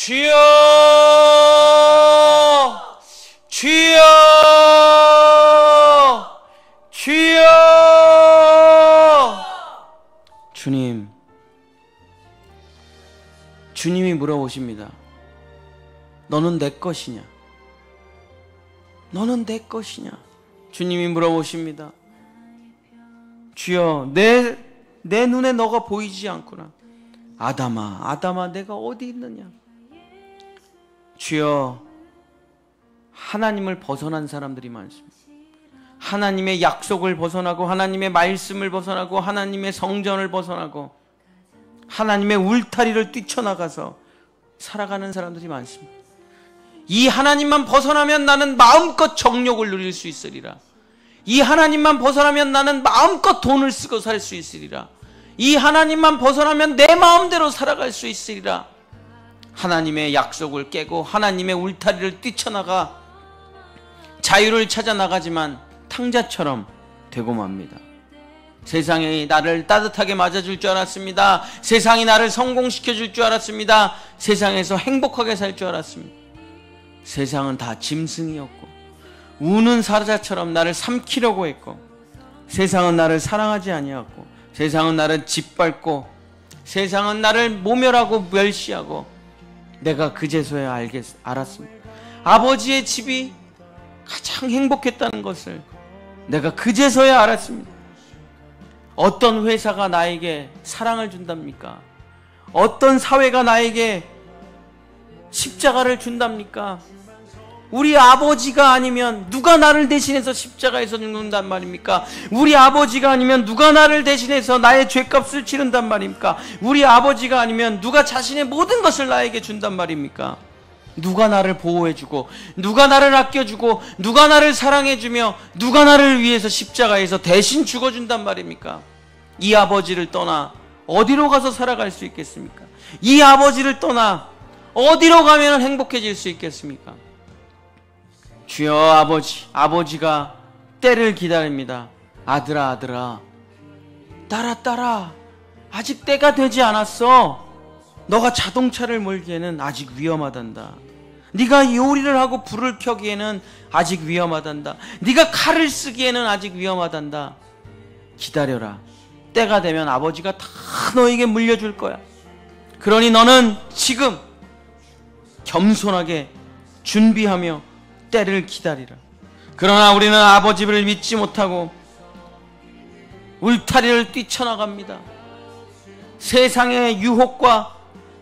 주여, 주여, 주여. 주님이 물어보십니다. 너는 내 것이냐? 너는 내 것이냐? 주님이 물어보십니다. 주여, 내 눈에 너가 보이지 않구나. 아담아, 아담아, 내가 어디 있느냐? 주여, 하나님을 벗어난 사람들이 많습니다. 하나님의 약속을 벗어나고, 하나님의 말씀을 벗어나고, 하나님의 성전을 벗어나고, 하나님의 울타리를 뛰쳐나가서 살아가는 사람들이 많습니다. 이 하나님만 벗어나면 나는 마음껏 정욕을 누릴 수 있으리라. 이 하나님만 벗어나면 나는 마음껏 돈을 쓰고 살 수 있으리라. 이 하나님만 벗어나면 내 마음대로 살아갈 수 있으리라. 하나님의 약속을 깨고 하나님의 울타리를 뛰쳐나가 자유를 찾아 나가지만 탕자처럼 되고 맙니다. 세상이 나를 따뜻하게 맞아줄 줄 알았습니다. 세상이 나를 성공시켜줄 줄 알았습니다. 세상에서 행복하게 살 줄 알았습니다. 세상은 다 짐승이었고, 우는 사자처럼 나를 삼키려고 했고, 세상은 나를 사랑하지 아니하고, 세상은 나를 짓밟고, 세상은 나를 모멸하고 멸시하고, 내가 그제서야 알았습니다. 아버지의 집이 가장 행복했다는 것을 내가 그제서야 알았습니다. 어떤 회사가 나에게 사랑을 준답니까? 어떤 사회가 나에게 십자가를 준답니까? 우리 아버지가 아니면 누가 나를 대신해서 십자가에서 죽는단 말입니까? 우리 아버지가 아니면 누가 나를 대신해서 나의 죄값을 치른단 말입니까? 우리 아버지가 아니면 누가 자신의 모든 것을 나에게 준단 말입니까? 누가 나를 보호해주고, 누가 나를 아껴주고, 누가 나를 사랑해주며, 누가 나를 위해서 십자가에서 대신 죽어준단 말입니까? 이 아버지를 떠나 어디로 가서 살아갈 수 있겠습니까? 이 아버지를 떠나 어디로 가면 행복해질 수 있겠습니까? 주여, 아버지가 때를 기다립니다. 아들아, 아들아, 딸아, 아직 때가 되지 않았어. 너가 자동차를 몰기에는 아직 위험하단다. 네가 요리를 하고 불을 켜기에는 아직 위험하단다. 네가 칼을 쓰기에는 아직 위험하단다. 기다려라. 때가 되면 아버지가 다 너에게 물려줄 거야. 그러니 너는 지금 겸손하게 준비하며 때를 기다리라. 그러나 우리는 아버지를 믿지 못하고 울타리를 뛰쳐나갑니다. 세상의 유혹과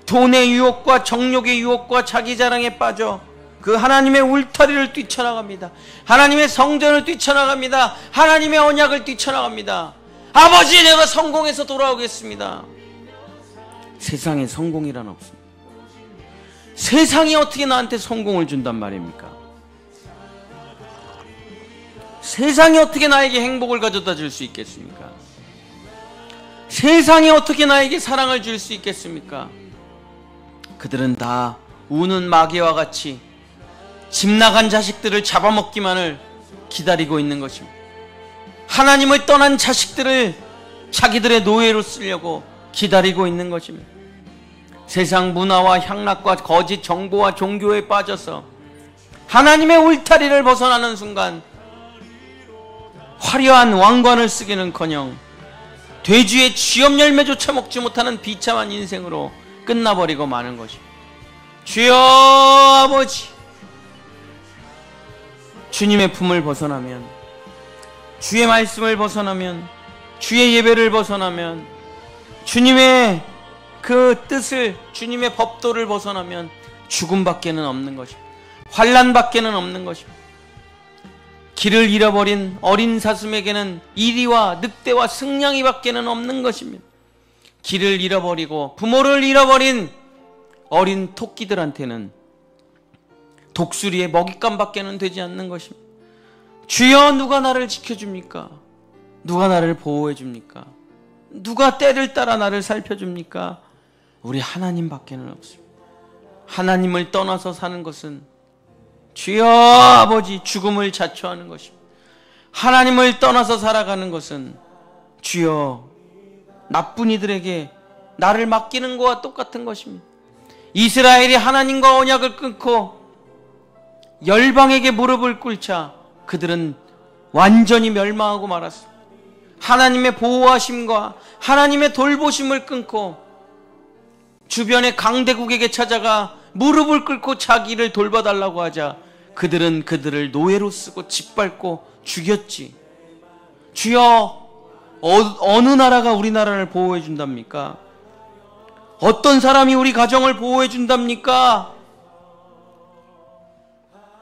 돈의 유혹과 정욕의 유혹과 자기 자랑에 빠져 그 하나님의 울타리를 뛰쳐나갑니다. 하나님의 성전을 뛰쳐나갑니다. 하나님의 언약을 뛰쳐나갑니다. 아버지, 내가 성공해서 돌아오겠습니다. 세상에 성공이란 없습니다. 세상이 어떻게 나한테 성공을 준단 말입니까? 세상이 어떻게 나에게 행복을 가져다 줄 수 있겠습니까? 세상이 어떻게 나에게 사랑을 줄 수 있겠습니까? 그들은 다 우는 마귀와 같이 집 나간 자식들을 잡아먹기만을 기다리고 있는 것입니다. 하나님을 떠난 자식들을 자기들의 노예로 쓰려고 기다리고 있는 것입니다. 세상 문화와 향락과 거짓 정보와 종교에 빠져서 하나님의 울타리를 벗어나는 순간 화려한 왕관을 쓰기는커녕 돼지의 쥐염 열매조차 먹지 못하는 비참한 인생으로 끝나버리고 마는 것입니다. 주여, 아버지, 주님의 품을 벗어나면, 주의 말씀을 벗어나면, 주의 예배를 벗어나면, 주님의 그 뜻을, 주님의 법도를 벗어나면 죽음밖에는 없는 것입니다. 환난밖에는 없는 것입니다. 길을 잃어버린 어린 사슴에게는 이리와 늑대와 승냥이 밖에는 없는 것입니다. 길을 잃어버리고 부모를 잃어버린 어린 토끼들한테는 독수리의 먹잇감밖에는 되지 않는 것입니다. 주여, 누가 나를 지켜줍니까? 누가 나를 보호해줍니까? 누가 때를 따라 나를 살펴줍니까? 우리 하나님밖에는 없습니다. 하나님을 떠나서 사는 것은 주여, 아버지, 죽음을 자초하는 것입니다. 하나님을 떠나서 살아가는 것은 주여, 나쁜 이들에게 나를 맡기는 것과 똑같은 것입니다. 이스라엘이 하나님과 언약을 끊고 열방에게 무릎을 꿇자 그들은 완전히 멸망하고 말았습니다. 하나님의 보호하심과 하나님의 돌보심을 끊고 주변의 강대국에게 찾아가 무릎을 꿇고 자기를 돌봐달라고 하자 그들은 그들을 노예로 쓰고 짓밟고 죽였지. 주여, 어느 나라가 우리나라를 보호해 준답니까? 어떤 사람이 우리 가정을 보호해 준답니까?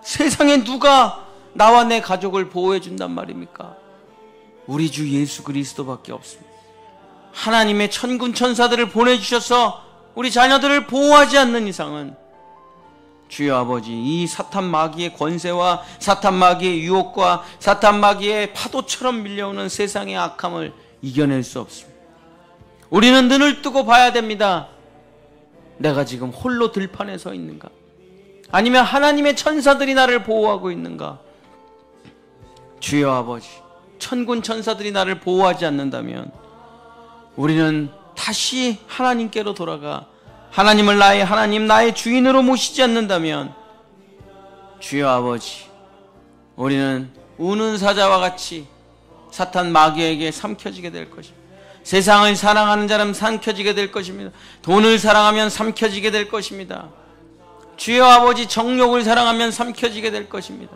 세상에 누가 나와 내 가족을 보호해 준단 말입니까? 우리 주 예수 그리스도밖에 없습니다. 하나님의 천군 천사들을 보내주셔서 우리 자녀들을 보호하지 않는 이상은 주여 아버지, 이 사탄 마귀의 권세와 사탄 마귀의 유혹과 사탄 마귀의 파도처럼 밀려오는 세상의 악함을 이겨낼 수 없습니다. 우리는 눈을 뜨고 봐야 됩니다. 내가 지금 홀로 들판에 서 있는가? 아니면 하나님의 천사들이 나를 보호하고 있는가? 주여 아버지, 천군 천사들이 나를 보호하지 않는다면 우리는 다시 하나님께로 돌아가 하나님을 나의 하나님, 나의 주인으로 모시지 않는다면 주여 아버지, 우리는 우는 사자와 같이 사탄 마귀에게 삼켜지게 될 것입니다. 세상을 사랑하는 자는 삼켜지게 될 것입니다. 돈을 사랑하면 삼켜지게 될 것입니다. 주여 아버지, 정욕을 사랑하면 삼켜지게 될 것입니다.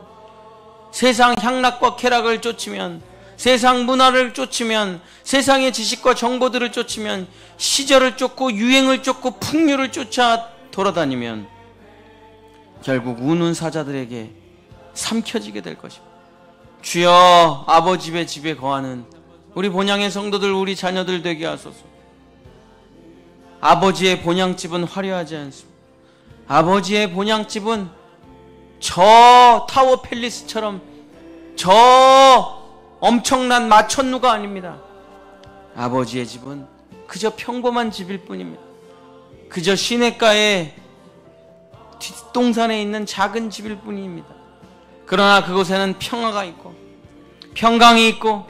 세상 향락과 쾌락을 쫓으면, 세상 문화를 쫓으면, 세상의 지식과 정보들을 쫓으면, 시절을 쫓고 유행을 쫓고 풍류를 쫓아 돌아다니면 결국 우는 사자들에게 삼켜지게 될 것입니다. 주여, 아버지의 집에 거하는 우리 본향의 성도들, 우리 자녀들 되게 하소서. 아버지의 본향집은 화려하지 않습니다. 아버지의 본향집은 저 타워 팰리스처럼 저 엄청난 마천루가 아닙니다. 아버지의 집은 그저 평범한 집일 뿐입니다. 그저 시냇가에 뒷동산에 있는 작은 집일 뿐입니다. 그러나 그곳에는 평화가 있고 평강이 있고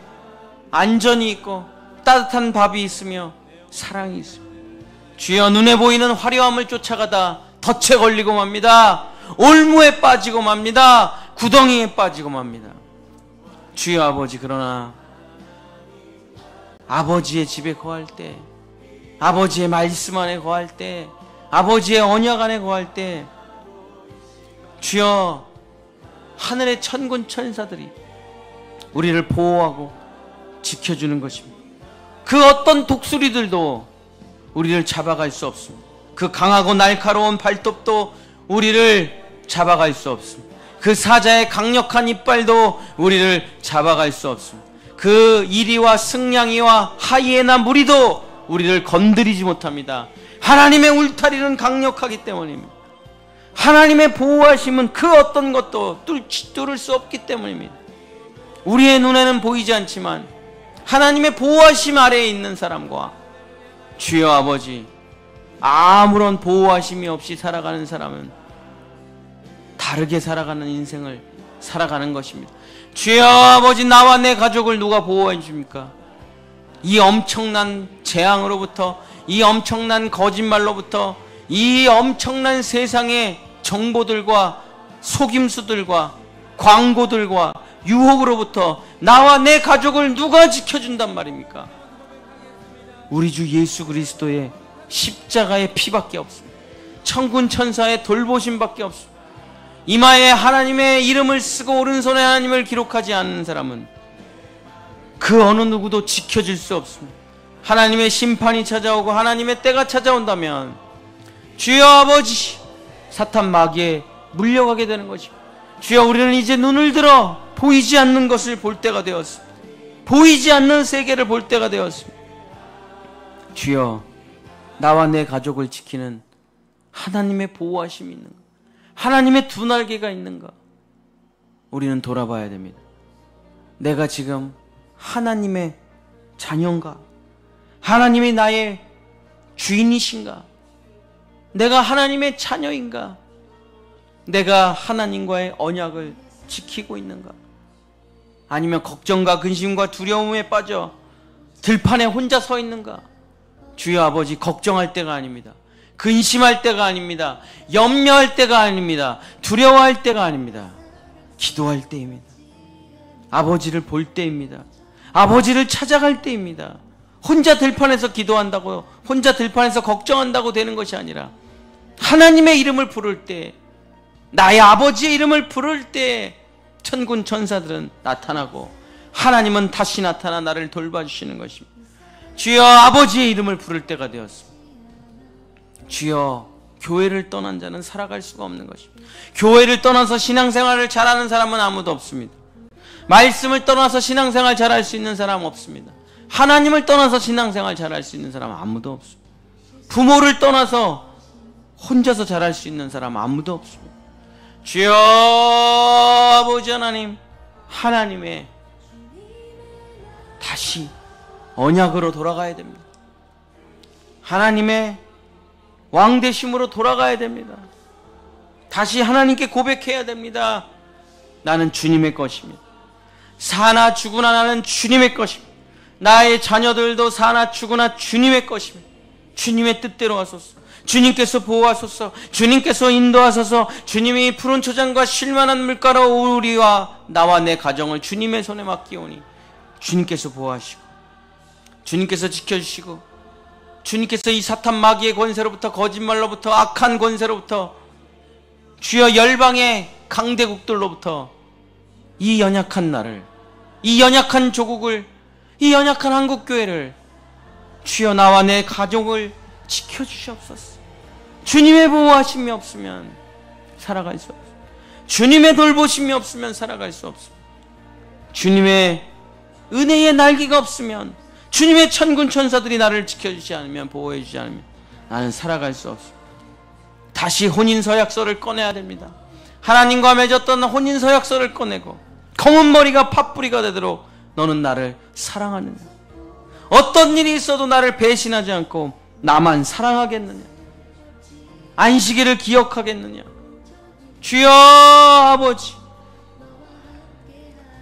안전이 있고 따뜻한 밥이 있으며 사랑이 있습니다. 주여, 눈에 보이는 화려함을 쫓아가다 덫에 걸리고 맙니다. 올무에 빠지고 맙니다. 구덩이에 빠지고 맙니다. 주여 아버지, 그러나 아버지의 집에 거할 때, 아버지의 말씀 안에 거할 때, 아버지의 언약 안에 거할 때 주여, 하늘의 천군 천사들이 우리를 보호하고 지켜주는 것입니다. 그 어떤 독수리들도 우리를 잡아갈 수 없습니다. 그 강하고 날카로운 발톱도 우리를 잡아갈 수 없습니다. 그 사자의 강력한 이빨도 우리를 잡아갈 수 없습니다. 그 이리와 승냥이와 하이에나 무리도 우리를 건드리지 못합니다. 하나님의 울타리는 강력하기 때문입니다. 하나님의 보호하심은 그 어떤 것도 뚫을 수 없기 때문입니다. 우리의 눈에는 보이지 않지만 하나님의 보호하심 아래에 있는 사람과 주여 아버지, 아무런 보호하심이 없이 살아가는 사람은 다르게 살아가는 인생을 살아가는 것입니다. 주여 아버지, 나와 내 가족을 누가 보호해 줍니까? 이 엄청난 재앙으로부터, 이 엄청난 거짓말로부터, 이 엄청난 세상의 정보들과 속임수들과 광고들과 유혹으로부터 나와 내 가족을 누가 지켜준단 말입니까? 우리 주 예수 그리스도의 십자가의 피밖에 없습니다. 천군 천사의 돌보심밖에 없습니다. 이마에 하나님의 이름을 쓰고 오른손에 하나님을 기록하지 않는 사람은 그 어느 누구도 지켜줄 수 없습니다. 하나님의 심판이 찾아오고 하나님의 때가 찾아온다면 주여 아버지, 사탄 마귀에 물려가게 되는 것입니다. 주여, 우리는 이제 눈을 들어 보이지 않는 것을 볼 때가 되었습니다. 보이지 않는 세계를 볼 때가 되었습니다. 주여, 나와 내 가족을 지키는 하나님의 보호하심이 있는가? 하나님의 두 날개가 있는가? 우리는 돌아봐야 됩니다. 내가 지금 하나님의 자녀인가? 하나님이 나의 주인이신가? 내가 하나님의 자녀인가? 내가 하나님과의 언약을 지키고 있는가? 아니면 걱정과 근심과 두려움에 빠져 들판에 혼자 서 있는가? 주여 아버지, 걱정할 때가 아닙니다. 근심할 때가 아닙니다. 염려할 때가 아닙니다. 두려워할 때가 아닙니다. 기도할 때입니다. 아버지를 볼 때입니다. 아버지를 찾아갈 때입니다. 혼자 들판에서 기도한다고, 혼자 들판에서 걱정한다고 되는 것이 아니라 하나님의 이름을 부를 때, 나의 아버지의 이름을 부를 때 천군 천사들은 나타나고 하나님은 다시 나타나 나를 돌봐주시는 것입니다. 주여, 아버지의 이름을 부를 때가 되었습니다. 주여, 교회를 떠난 자는 살아갈 수가 없는 것입니다. 교회를 떠나서 신앙생활을 잘하는 사람은 아무도 없습니다. 말씀을 떠나서 신앙생활 잘할 수 있는 사람 없습니다. 하나님을 떠나서 신앙생활 잘할 수 있는 사람 아무도 없습니다. 부모를 떠나서 혼자서 잘할 수 있는 사람 아무도 없습니다. 주여, 아버지 하나님, 하나님의 다시 언약으로 돌아가야 됩니다. 하나님의 왕되심으로 돌아가야 됩니다. 다시 하나님께 고백해야 됩니다. 나는 주님의 것입니다. 사나 죽으나 나는 주님의 것입니다. 나의 자녀들도 사나 죽으나 주님의 것입니다. 주님의 뜻대로 하소서. 주님께서 보호하소서. 주님께서 인도하소서. 주님이 푸른 초장과 쉴만한 물가로 우리와 나와 내 가정을 주님의 손에 맡기오니 주님께서 보호하시고, 주님께서 지켜주시고, 주님께서 이 사탄 마귀의 권세로부터, 거짓말로부터, 악한 권세로부터, 주여 열방의 강대국들로부터 이 연약한 나를, 이 연약한 조국을, 이 연약한 한국교회를, 주여 나와 내 가족을 지켜주시옵소서. 주님의 보호하심이 없으면 살아갈 수 없습니다. 주님의 돌보심이 없으면 살아갈 수 없습니다. 주님의 은혜의 날개가 없으면, 주님의 천군 천사들이 나를 지켜주지 않으면, 보호해주지 않으면 나는 살아갈 수 없습니다. 다시 혼인서약서를 꺼내야 됩니다. 하나님과 맺었던 혼인서약서를 꺼내고 검은 머리가 팥뿌리가 되도록 너는 나를 사랑하느냐, 어떤 일이 있어도 나를 배신하지 않고 나만 사랑하겠느냐, 안식일을 기억하겠느냐. 주여 아버지,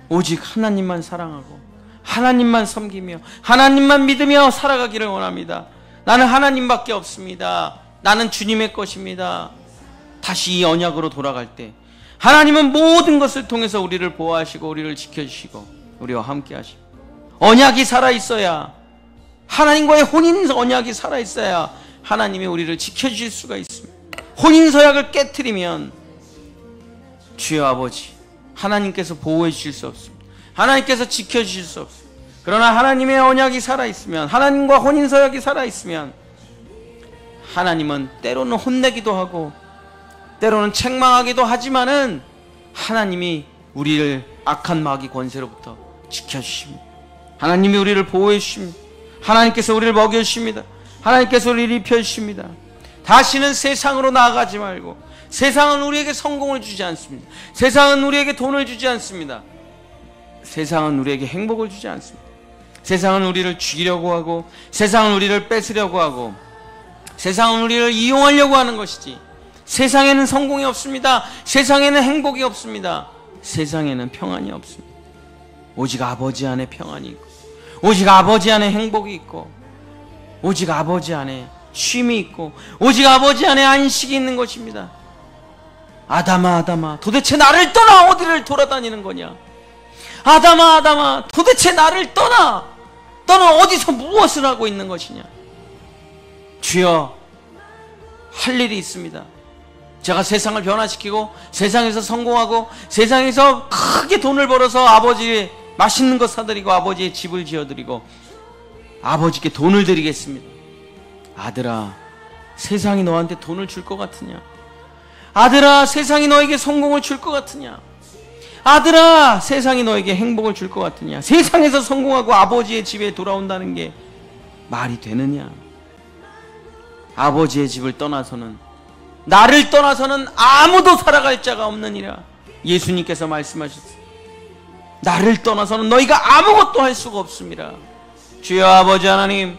오직 하나님만 사랑하고 하나님만 섬기며 하나님만 믿으며 살아가기를 원합니다. 나는 하나님밖에 없습니다. 나는 주님의 것입니다. 다시 이 언약으로 돌아갈 때 하나님은 모든 것을 통해서 우리를 보호하시고 우리를 지켜주시고 우리와 함께 하시고, 언약이 살아있어야, 하나님과의 혼인 언약이 살아있어야 하나님이 우리를 지켜주실 수가 있습니다. 혼인서약을 깨트리면 주여 아버지, 하나님께서 보호해 주실 수 없습니다. 하나님께서 지켜주실 수 없습니다. 그러나 하나님의 언약이 살아있으면, 하나님과 혼인서약이 살아있으면 하나님은 때로는 혼내기도 하고 때로는 책망하기도 하지만은 하나님이 우리를 악한 마귀 권세로부터 지켜주십니다. 하나님이 우리를 보호해 주십니다. 하나님께서 우리를 먹여주십니다. 하나님께서 우리를 입혀주십니다. 다시는 세상으로 나아가지 말고, 세상은 우리에게 성공을 주지 않습니다. 세상은 우리에게 돈을 주지 않습니다. 세상은 우리에게 행복을 주지 않습니다. 세상은 우리를 죽이려고 하고, 세상은 우리를 뺏으려고 하고, 세상은 우리를 이용하려고 하는 것이지, 세상에는 성공이 없습니다. 세상에는 행복이 없습니다. 세상에는 평안이 없습니다. 오직 아버지 안에 평안이 있고, 오직 아버지 안에 행복이 있고, 오직 아버지 안에 쉼이 있고, 오직 아버지 안에 안식이 있는 것입니다. 아담아 아담아, 도대체 나를 떠나 어디를 돌아다니는 거냐? 아담아 아담아, 도대체 나를 떠나, 너는 어디서 무엇을 하고 있는 것이냐? 주여, 할 일이 있습니다. 제가 세상을 변화시키고 세상에서 성공하고 세상에서 크게 돈을 벌어서 아버지의 맛있는 것 사드리고 아버지의 집을 지어드리고 아버지께 돈을 드리겠습니다. 아들아, 세상이 너한테 돈을 줄 것 같으냐? 아들아, 세상이 너에게 성공을 줄 것 같으냐? 아들아, 세상이 너에게 행복을 줄 것 같으냐? 세상에서 성공하고 아버지의 집에 돌아온다는 게 말이 되느냐? 아버지의 집을 떠나서는, 나를 떠나서는 아무도 살아갈 자가 없느니라 예수님께서 말씀하셨습니다. 나를 떠나서는 너희가 아무것도 할 수가 없습니다. 주여 아버지 하나님,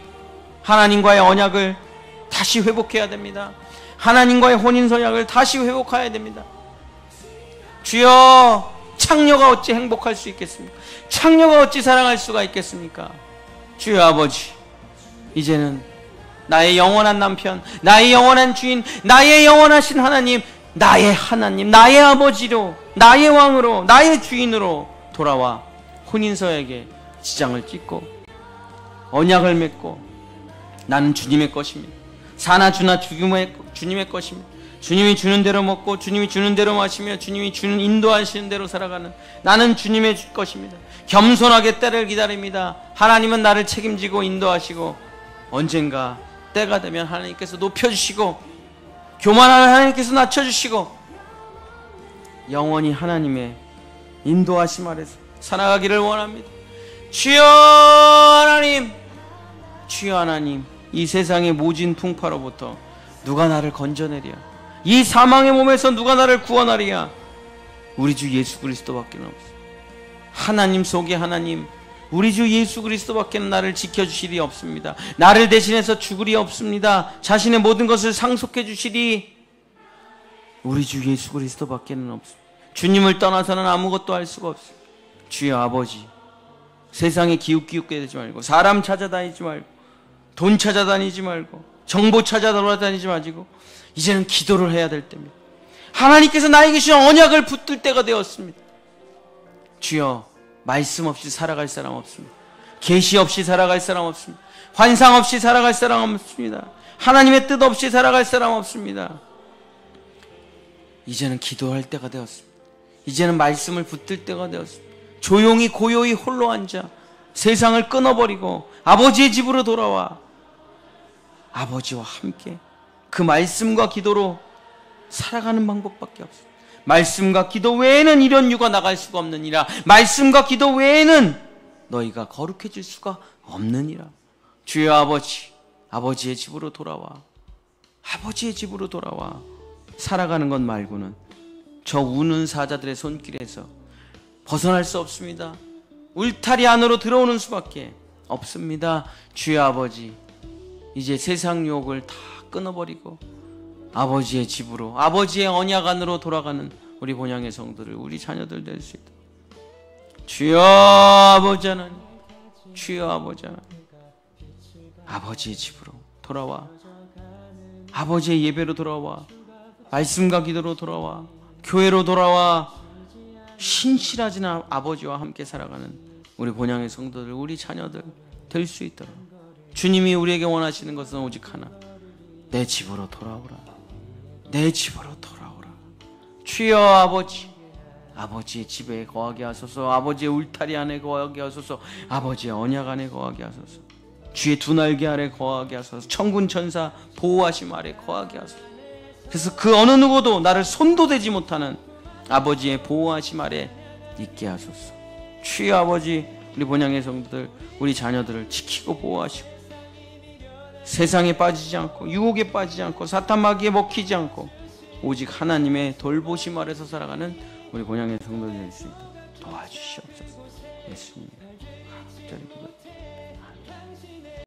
하나님과의 언약을 다시 회복해야 됩니다. 하나님과의 혼인서약을 다시 회복해야 됩니다. 주여, 창녀가 어찌 행복할 수 있겠습니까? 창녀가 어찌 사랑할 수가 있겠습니까? 주여 아버지, 이제는 나의 영원한 남편, 나의 영원한 주인, 나의 영원하신 하나님, 나의 하나님, 나의 아버지로, 나의 왕으로, 나의 주인으로 돌아와 혼인서에게 지장을 찍고 언약을 맺고 나는 주님의 것입니다. 사나 주나 주님의 것입니다. 주님이 주는 대로 먹고 주님이 주는 대로 마시며 주님이 주는 인도하시는 대로 살아가는 나는 주님의 것입니다. 겸손하게 때를 기다립니다. 하나님은 나를 책임지고 인도하시고 언젠가 때가 되면 하나님께서 높여주시고 교만한 하나님께서 낮춰주시고 영원히 하나님의 인도하심 아래서 살아가기를 원합니다. 주여 하나님, 주여 하나님, 이 세상의 모진 풍파로부터 누가 나를 건져내랴? 이 사망의 몸에서 누가 나를 구원하랴? 우리 주 예수 그리스도밖에 없습니다. 하나님 속에 하나님, 우리 주 예수 그리스도밖에 나를 지켜주시리 없습니다. 나를 대신해서 죽으리 없습니다. 자신의 모든 것을 상속해 주시리 우리 주 예수 그리스도밖에는 없습니다. 주님을 떠나서는 아무것도 할 수가 없습니다. 주여 아버지, 세상에 기웃기웃게 되지 말고 사람 찾아다니지 말고 돈 찾아다니지 말고 정보 찾아 돌아다니지 마시고 이제는 기도를 해야 될 때입니다. 하나님께서 나에게 주신 언약을 붙들 때가 되었습니다. 주여, 말씀 없이 살아갈 사람 없습니다. 계시 없이 살아갈 사람 없습니다. 환상 없이 살아갈 사람 없습니다. 하나님의 뜻 없이 살아갈 사람 없습니다. 이제는 기도할 때가 되었습니다. 이제는 말씀을 붙들 때가 되었습니다. 조용히 고요히 홀로 앉아 세상을 끊어버리고 아버지의 집으로 돌아와 아버지와 함께 그 말씀과 기도로 살아가는 방법밖에 없습니다. 말씀과 기도 외에는 이런 유가 나갈 수가 없느니라. 말씀과 기도 외에는 너희가 거룩해질 수가 없느니라. 주여 아버지, 아버지의 집으로 돌아와, 아버지의 집으로 돌아와 살아가는 것 말고는 저 우는 사자들의 손길에서 벗어날 수 없습니다. 울타리 안으로 들어오는 수밖에 없습니다. 주여 아버지, 이제 세상 유혹을 다 끊어버리고 아버지의 집으로, 아버지의 언약 안으로 돌아가는 우리 본향의 성도들, 우리 자녀들 될 수 있다. 주여 아버지 하나님, 주여 아버지 하나님, 아버지의 집으로 돌아와, 아버지의 예배로 돌아와, 말씀과 기도로 돌아와, 교회로 돌아와, 신실하진 아버지와 함께 살아가는 우리 본향의 성도들, 우리 자녀들 될 수 있도록 주님이 우리에게 원하시는 것은 오직 하나, 내 집으로 돌아오라, 내 집으로 돌아오라. 주여 아버지, 아버지의 집에 거하게 하소서, 아버지의 울타리 안에 거하게 하소서, 아버지의 언약 안에 거하게 하소서, 주의 두 날개 아래 거하게 하소서, 천군 천사 보호하심 아래 거하게 하소서. 그래서 그 어느 누구도 나를 손도 대지 못하는 아버지의 보호하심 아래 있게 하소서. 주여 아버지, 우리 본향의 성도들, 우리 자녀들을 지키고 보호하시고 세상에 빠지지 않고 유혹에 빠지지 않고 사탄 마귀에 먹히지 않고 오직 하나님의 돌보심 아래서 살아가는 우리 본향의 성도들 될 수 있도록 도와주시옵소서. 예수님 간절히 기도드립니다.